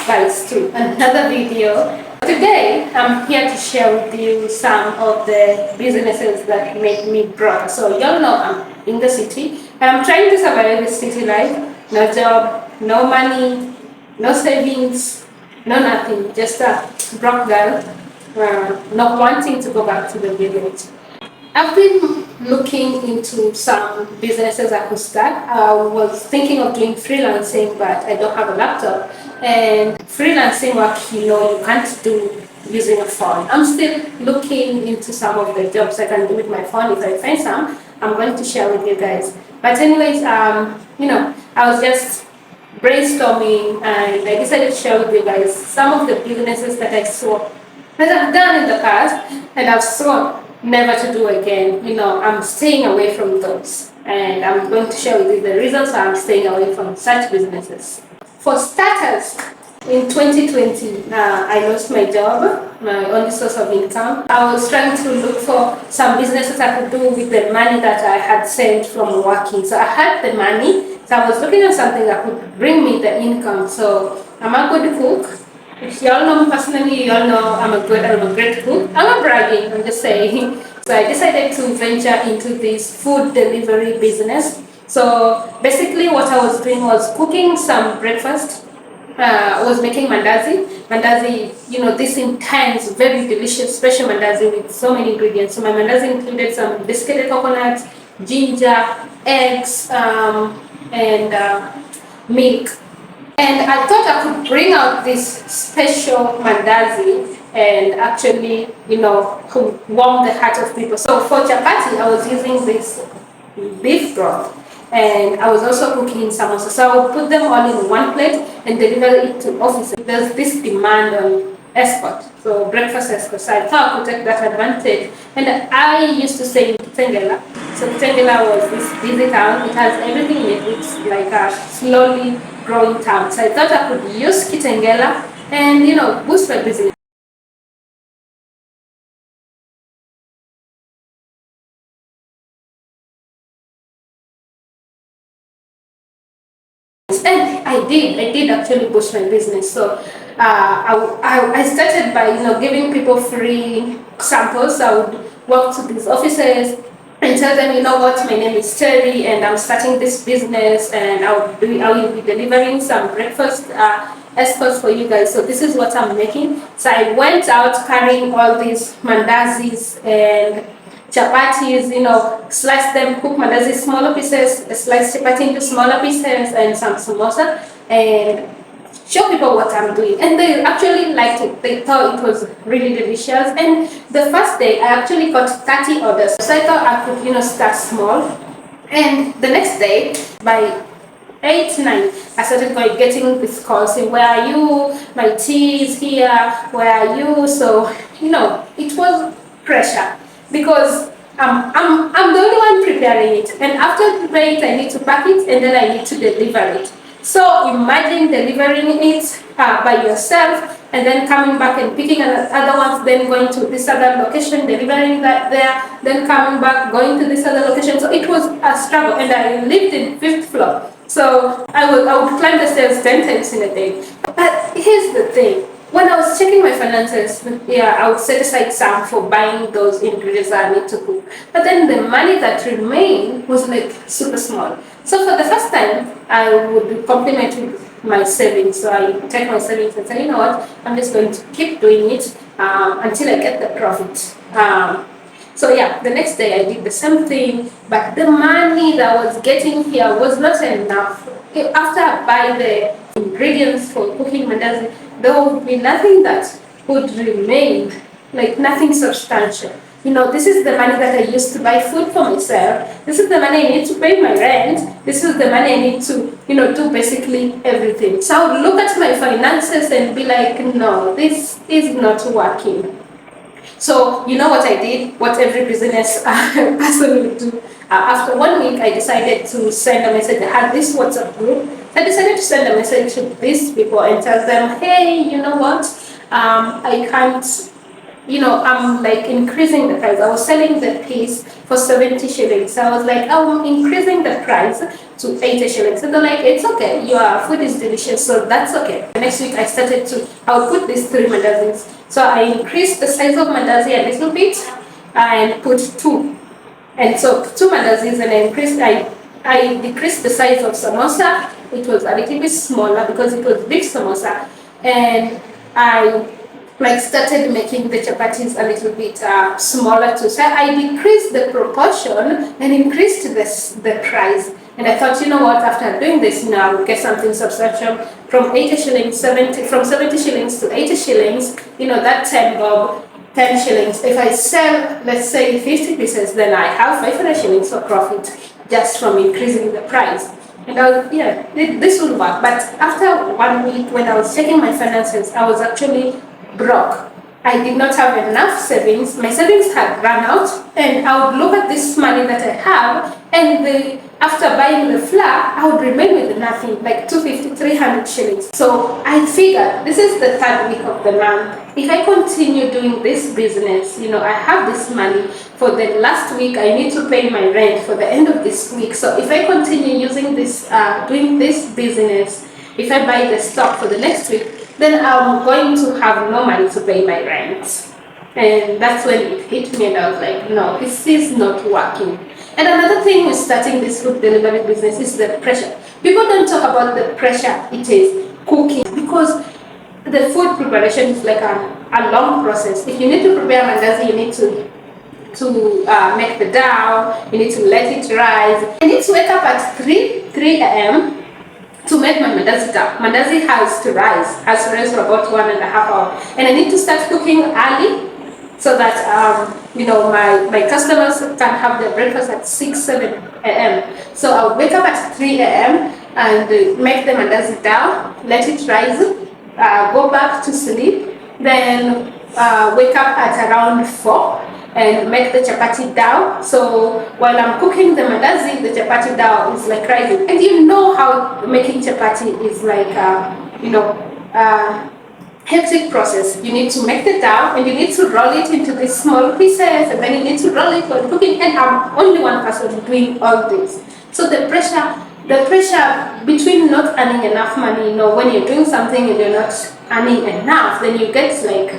guys to another video. Today I'm here to share with you some of the businesses that make me broke. So y'all know I'm in the city and I'm trying to survive the city life. No job, no money, no savings, no nothing. Just a broke girl, not wanting to go back to the village. I've been looking into some businesses I could start. I was thinking of doing freelancing, but I don't have a laptop. And freelancing work, you can't do using a phone. I'm still looking into some of the jobs I can do with my phone. If I find some, I'm going to share with you guys. But anyways, I was just brainstorming and I decided to share with you guys some of the businesses that I saw that I've done in the past and I've sworn never to do again. I'm staying away from those. And I'm going to share with you the reasons why I'm staying away from such businesses. For starters, in 2020, I lost my job, my only source of income. I was trying to look for some businesses I could do with the money that I had saved from working. So I had the money, so I was looking at something that could bring me the income. So I'm a good cook. If y'all know me personally, y'all know I'm a great cook. I'm not bragging, I'm just saying. So I decided to venture into this food delivery business. So basically what I was doing was cooking some breakfast. I was making mandazi. Mandazi, this intense, very delicious, special mandazi with so many ingredients. So my mandazi included some biscuited coconut, ginger, eggs, and milk. And I thought I could bring out this special mandazi and actually, warm the heart of people. So for chapati, I was using this beef broth. And I was also cooking samosa. So I would put them all in one plate and deliver it to offices. There's this demand on escort, so breakfast escort. So I thought I could take that advantage. And I used to stay in Kitengela. So Kitengela was this busy town. It has everything in it. It's like a slowly growing town. So I thought I could use Kitengela and, boost my business. And I did actually push my business. So I started by giving people free samples. I would walk to these offices and tell them, what, my name is Terry and I'm starting this business and I will be delivering some breakfast escorts for you guys. So this is what I'm making. So I went out carrying all these mandazis and chapatis, slice them, cook mandazi smaller pieces, slice chapati into smaller pieces and some samosa and show people what I'm doing. And they actually liked it. They thought it was really delicious. And the first day I actually got 30 orders. So I thought I could, start small. And the next day, by 8, 9, I started getting this call saying, where are you? My tea is here. Where are you? So, it was pressure. Because I'm the only one preparing it, and after preparing it, I need to pack it and then I need to deliver it. So imagine delivering it by yourself and then coming back and picking other ones, then going to this other location, delivering that there, then coming back, going to this other location. So it was a struggle, and I lived in 5th floor. So I would climb the stairs 10 times in a day. But here's the thing. When I was checking my finances, I would set aside some for buying those ingredients that I need to cook. But then the money that remained was like super small. So for the first time, I would complement with my savings. So I take my savings and say, you know what, I'm just going to keep doing it until I get the profit. So the next day I did the same thing, but the money that I was getting here was not enough. After I buy the ingredients for cooking mandazi, there would be nothing that would remain, like nothing substantial. This is the money that I used to buy food for myself. This is the money I need to pay my rent. This is the money I need to, do basically everything. So I would look at my finances and be like, no, this is not working. So you know what I did? What every business person would do. After 1 week, I decided to send a message. I had this WhatsApp group. I decided to send a message to these people and tell them, hey, you know what? I can't I'm like increasing the price. I was selling the piece for 70 shillings. So I was like, I'm increasing the price to 80 shillings. And they're like, it's okay, your food is delicious, so that's okay. The next week I would put these three mandazis. So I increased the size of mandazi a little bit and put two. And so two mandazis, and I decreased the size of samosa. It was a little bit smaller because it was big samosa. And I like started making the chapatis a little bit smaller too. So I decreased the proportion and increased the price. And I thought, you know what, after doing this now, I'll get something substantial from 80 shillings, from 70 shillings to 80 shillings, that 10 bob, 10 shillings. If I sell, let's say 50 pieces, then I have 500 shillings for profit just from increasing the price. And this will work. But after 1 week, when I was checking my finances, I was actually broke. I did not have enough savings. My savings had run out, and I would look at this money that I have, and after buying the flour, I would remain with nothing, like 250, 300 shillings. So I figured this is the third week of the month. If I continue doing this business, I have this money for the last week. I need to pay my rent for the end of this week. So if I continue using this, doing this business, if I buy the stock for the next week, then I'm going to have no money to pay my rent. And that's when it hit me, and I was like, no, this is not working. And another thing with starting this food delivery business is the pressure. People don't talk about the pressure it is cooking, because the food preparation is like a long process. If you need to prepare mandazi, you need to make the dough, you need to let it rise. I need to wake up at 3 a.m. to make my mandazi dough. Mandazi has to rise for about 1.5 hours. And I need to start cooking early so that my customers can have their breakfast at 6, 7 a.m. So I'll wake up at 3 a.m. and make the mandazi dough, let it rise, go back to sleep, then wake up at around 4 and make the chapati dough. So while I'm cooking the mandazi, the chapati dough is like rising. And you know how making chapati is like, hectic process. You need to make the dough, and you need to roll it into these small pieces, and then you need to roll it while cooking. And I'm only one person doing all this. So the pressure between not earning enough money, when you're doing something and you're not earning enough, then you get like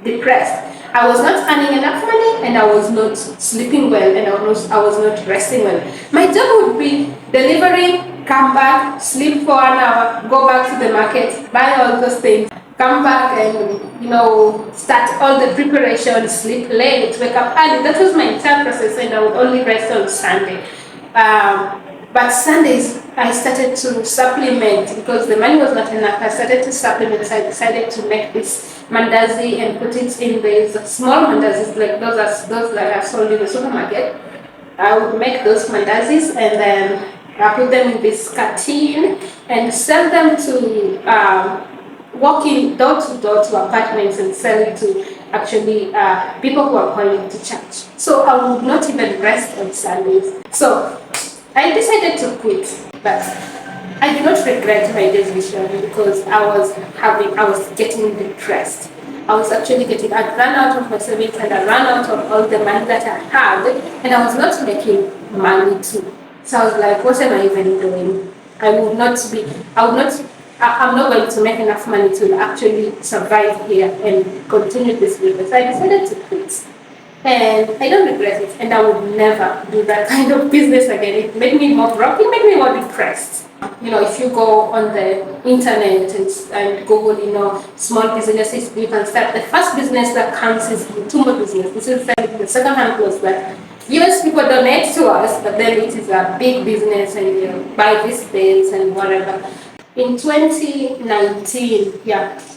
depressed. I was not earning enough money, and I was not sleeping well, and I was not resting well. My job would be delivering, come back, sleep for 1 hour, go back to the market, buy all those things, come back and start all the preparation, sleep late, wake up early. That was my entire process, and I would only rest on Sunday. But Sundays, I started to supplement because the money was not enough. I started to supplement. So I decided to make this mandazi and put it in these small mandazis, like those that are sold in the supermarket. I would make those mandazis, and then I put them in this carton and sell them to walking door to door to apartments and sell it to actually people who are going to church. So I would not even rest on Sundays. So I decided to quit, but I do not regret my decision because I was getting depressed. I was actually I'd run out of my savings, and I ran out of all the money that I had, and I was not making money too. So I was like, what am I even doing? I'm not going to make enough money to actually survive here and continue this business. So I decided to quit. And I don't regret it, and I would never do that kind of business again. It made me more broke, it made me more depressed. If you go on the internet and Google, small businesses you can start, the first business that comes is Mtumba business. This is the second-hand clothes that US people donate to us, but then it is a big business, and you buy these things and whatever. In 2019,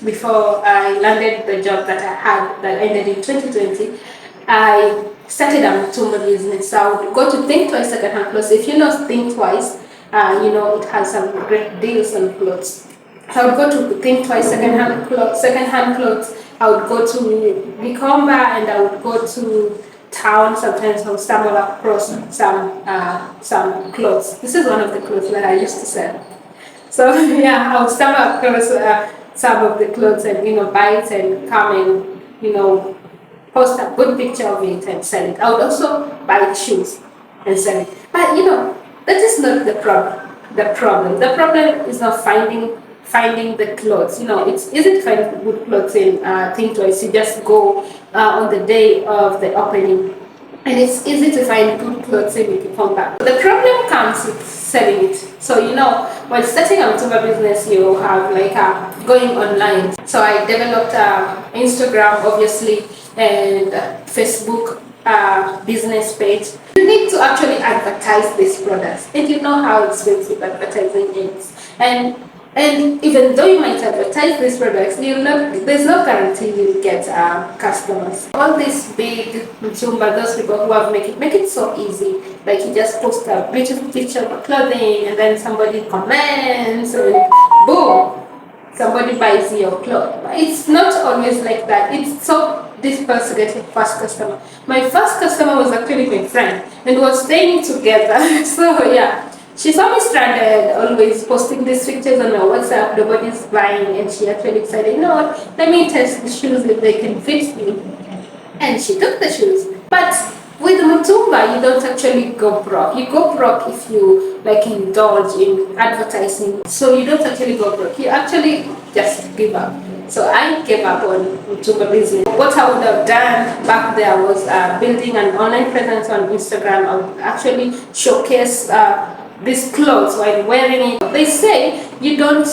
before I landed the job that I had that ended in 2020, I started a Mtumba business. So I would go to Think Twice second-hand clothes. If you know Think Twice, it has some great deals on clothes. So I would go to Think Twice second-hand clothes. I would go to Vikomba, and I would go to town. Sometimes I would stumble across some clothes. This is one of the clothes that I used to sell. So I would stumble across some of the clothes and buy it and come and post a good picture of it and sell it. I would also buy shoes and sell it. But that is not the problem. The problem is not finding the clothes. It's easy to find good clothes in Think Twice. You just go on the day of the opening, and it's easy to find good clothes in Mtumba. The problem comes with selling it. So when starting a Mtumba business, you have like going online. So I developed Instagram, obviously, and Facebook business page. You need to actually advertise these products, and you know how expensive advertising is. And even though you might advertise these products, there's no guarantee you'll get customers. All these big Mtumba, those people who have make it so easy. Like you just post a beautiful picture of clothing, and then somebody comments, and boom, somebody buys your clothes. It's not always like that. It's so difficult to get a first customer. My first customer was actually my friend, and we were staying together. So yeah, she saw me stranded, always posting these pictures on my WhatsApp. Nobody's buying, and she actually decided, let me test the shoes if they can fit me. And she took the shoes. But with Mtumba, you don't actually go broke. You go broke if you indulge in advertising. So you don't actually go broke. You actually just give up. So I gave up on Mtumba business. What I would have done back there was building an online presence on Instagram. I would actually showcase these clothes while wearing it. They say you don't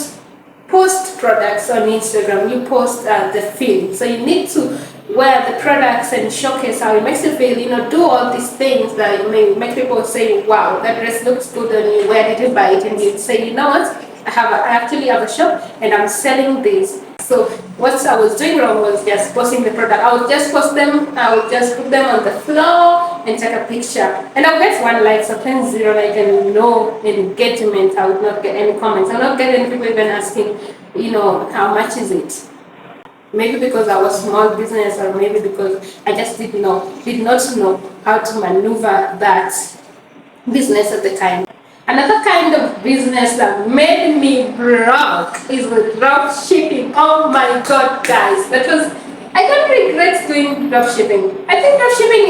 post products on Instagram, you post the feel. So you need to wear the products and showcase how it makes you feel, do all these things that may make people say, wow, that dress looks good on you, where did you buy it? And you say, you know what, I actually have a shop and I'm selling this. So what I was doing wrong was just posting the product. I would just post them, I would just put them on the floor and take a picture. And I'll get 1 like, sometimes 0 like, and no engagement. I would not get any comments. I'll not get any people even asking, how much is it? Maybe because I was small business, or maybe because I just did not know how to maneuver that business at the time. Another kind of business that made me broke is the drop shipping. Oh my god, guys, I don't regret doing drop shipping. I think drop shipping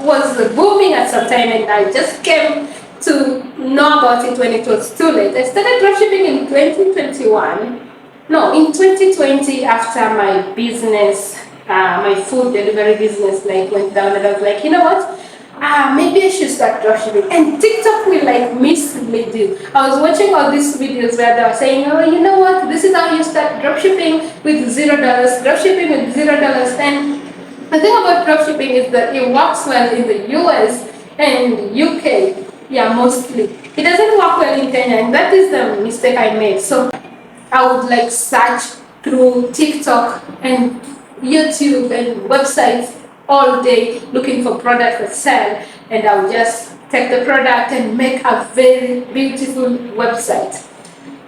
was booming at some time, and I just came to know about it when it was too late. I started drop shipping in 2021. No, in 2020, after my business, my food delivery business went down, and I was like, you know what? Maybe I should start dropshipping. And TikTok will mislead you. I was watching all these videos where they were saying, oh, you know what? This is how you start dropshipping with $0, dropshipping with $0. And the thing about dropshipping is that it works well in the US and UK. Yeah, mostly. It doesn't work well in Kenya, and that is the mistake I made. So I would search through TikTok and YouTube and websites all day looking for products to sell, and I would just take the product and make a very beautiful website.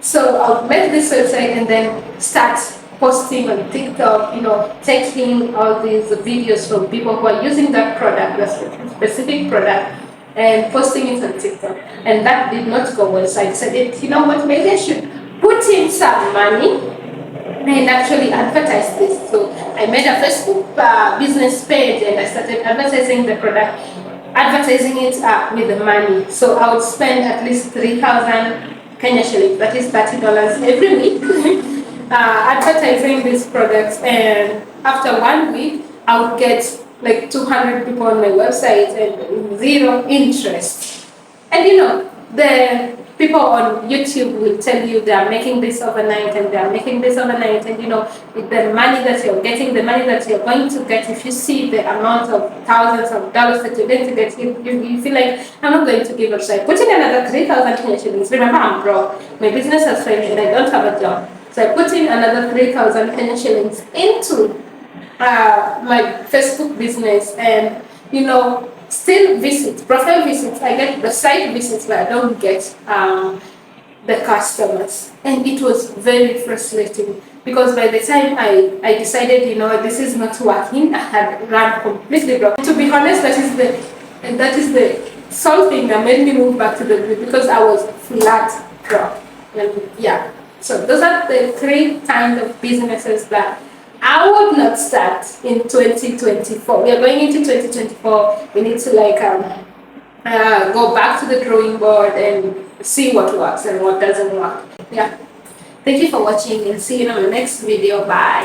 So I would make this website and then start posting on TikTok, taking all these videos from people who are using that product, that specific product, and posting it on TikTok. And that did not go well, so I decided, you know what, maybe I should put in some money and actually advertise this. So I made a Facebook business page, and I started advertising the product, advertising it with the money. So I would spend at least 3,000 Kenya shillings, that is $30 every week, advertising these products. And after 1 week, I would get 200 people on my website and 0 interest. And the people on YouTube will tell you they are making this overnight, and they are making this overnight, and the money that you're getting, the money that you're going to get, if you see the amount of thousands of dollars that you're going to get, you feel like, I'm not going to give up. So I put in another 3,000 Kenya shillings. Remember, I'm broke. My business has failed and I don't have a job. So I put in another 3,000 Kenya shillings into my Facebook business, and still profile visits. I get the site visits, but I don't get the customers. And it was very frustrating, because by the time I decided, this is not working, I had run completely broke. To be honest, that is the sole thing that made me move back to the grid, because I was flat broke. And yeah, so those are the 3 kind of businesses that I would not start in 2024. We are going into 2024. We need to like go back to the drawing board and see what works and what doesn't work. Yeah. Thank you for watching and see you in our next video. Bye.